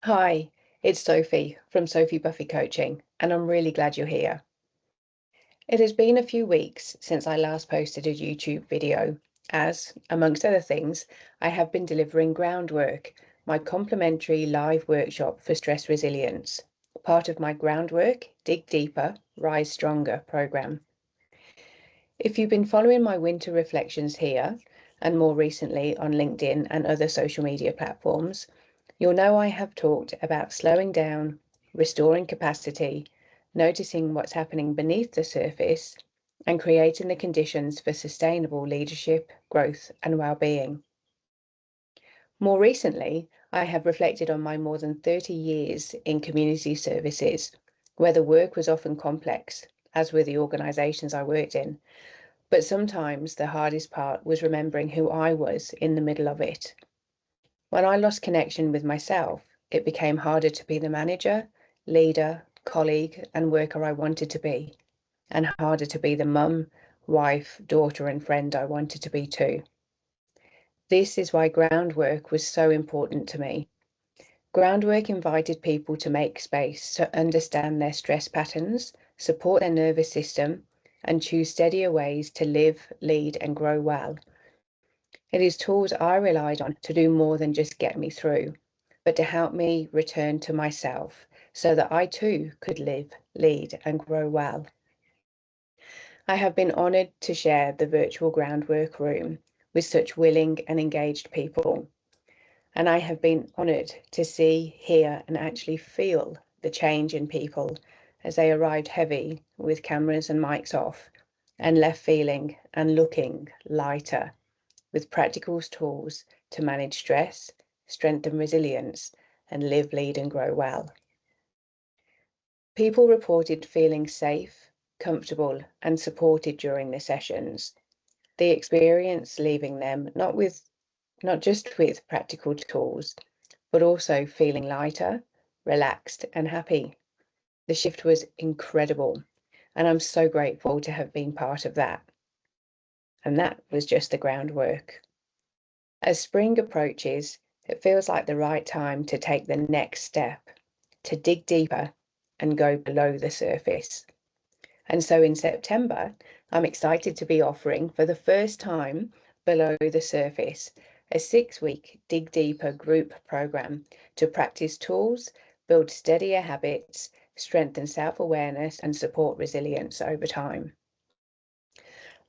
Hi, it's Sophie from Sophie Buffy Coaching, and I'm really glad you're here. It has been a few weeks since I last posted a YouTube video, as, amongst other things, I have been delivering Groundwork, my complimentary live workshop for stress resilience, part of my Groundwork, Dig Deeper, Rise Stronger program. If you've been following my winter reflections here, and more recently on LinkedIn and other social media platforms, you'll know I have talked about slowing down, restoring capacity, noticing what's happening beneath the surface, and creating the conditions for sustainable leadership, growth, and well-being. More recently, I have reflected on my more than 30 years in community services, where the work was often complex, as were the organisations I worked in, but sometimes the hardest part was remembering who I was in the middle of it. When I lost connection with myself, it became harder to be the manager, leader, colleague, and worker I wanted to be, and harder to be the mum, wife, daughter, and friend I wanted to be too. This is why Groundwork was so important to me. Groundwork invited people to make space to understand their stress patterns, support their nervous system, and choose steadier ways to live, lead, and grow well. It is tools I relied on to do more than just get me through, but to help me return to myself so that I too could live, lead, and grow well. I have been honoured to share the virtual Groundwork room with such willing and engaged people. And I have been honoured to see, hear, and actually feel the change in people as they arrived heavy with cameras and mics off and left feeling and looking lighter, with practical tools to manage stress, strengthen resilience, and live, lead, and grow well. People reported feeling safe, comfortable, and supported during the sessions. The experience leaving them not just with practical tools, but also feeling lighter, relaxed, and happy. The shift was incredible, and I'm so grateful to have been part of that. And that was just the groundwork. As spring approaches, it feels like the right time to take the next step, to dig deeper and go below the surface. And so in September, I'm excited to be offering for the first time Below the Surface, a 6-week Dig Deeper group program to practice tools, build steadier habits, strengthen self-awareness, and support resilience over time.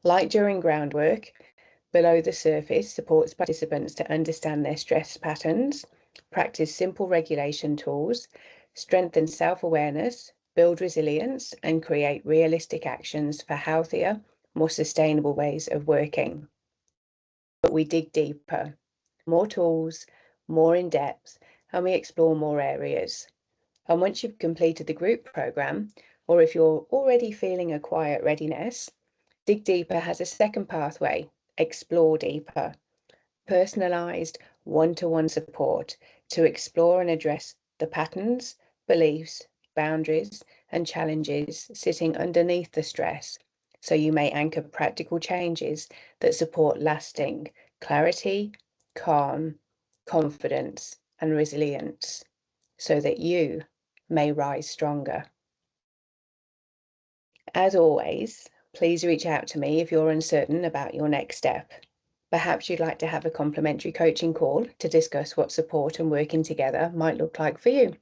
Like during Groundwork, Below the Surface supports participants to understand their stress patterns, practice simple regulation tools, strengthen self-awareness, build resilience, and create realistic actions for healthier, more sustainable ways of working. But we dig deeper, more tools, more in depth, and we explore more areas. And once you've completed the group program, or if you're already feeling a quiet readiness, Dig Deeper has a second pathway, Explore Deeper, personalised one-to-one support to explore and address the patterns, beliefs, boundaries, and challenges sitting underneath the stress, so you may anchor practical changes that support lasting clarity, calm, confidence, and resilience, so that you may rise stronger. As always, please reach out to me if you're uncertain about your next step. Perhaps you'd like to have a complimentary coaching call to discuss what support and working together might look like for you.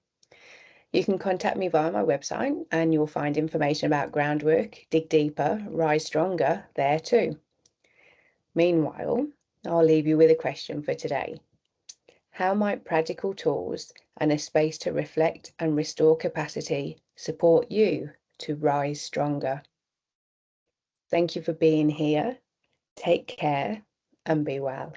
You can contact me via my website and you'll find information about Groundwork, Dig Deeper, Rise Stronger there too. Meanwhile, I'll leave you with a question for today. How might practical tools and a space to reflect and restore capacity support you to rise stronger? Thank you for being here. Take care and be well.